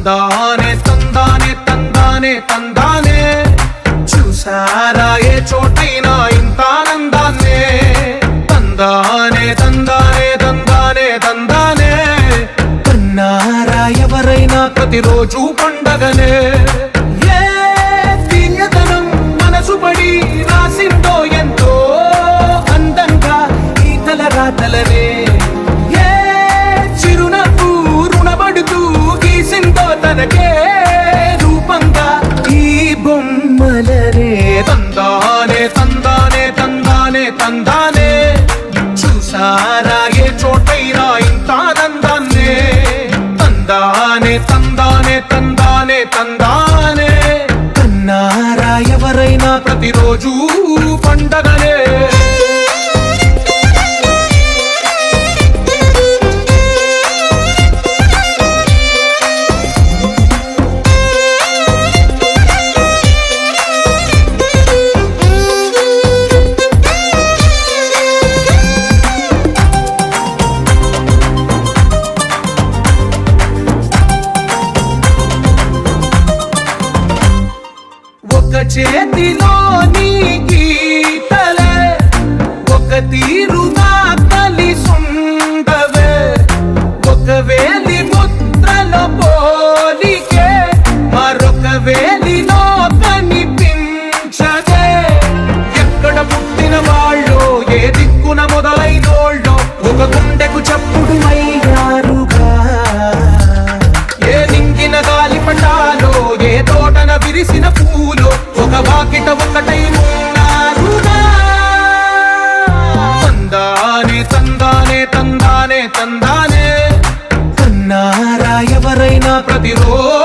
తందానే తందానే తందానే తందానే చూసారా ఏ చోటైనా ఇంత ఆనందాన్నే తందానే తందానే తందానే తందానే కన్నారా ఎవరైనా ప్రతిరోజు పండగనే ఏ తీయదనం మనసు పడి రాసిందో ఎంతో అందంగా ఈ తలరాతలనే ఏ చిరునవ్వు రుణపడుతూ గీసిందో తనకే రూపంగా ఈ బొమ్మలనే తందానే తందానే తందానే తందానే చూసారా ఏ చోటైనా ఇంత ఆనందాన్నే తందానే తందానే తందానే తందానే కన్నారా ఎవరైనా ప్రతిరోజు పండగనే ఒక చేతిలో నీ గీతలే ఒక తీరుగా కలిసుండవే ఒక వేలి ముద్రల పోలికే మరొక వేలిలో కనిపించదే ఎక్కడ పుట్టిన వాళ్ళు ఏ దిక్కున మొదలైనోళ్ళో ఒక గుండెకు చప్పుడు అయ్యారుగా ఏ నింగిన గాలి పటాలో ఏ తోటన విరిసిన పూలో ఒక వాకిట ఒకటై ఉన్నారుగా తందానే తందానే తందానే తందానే కన్నారా ఎవరైనా ప్రతిరోజు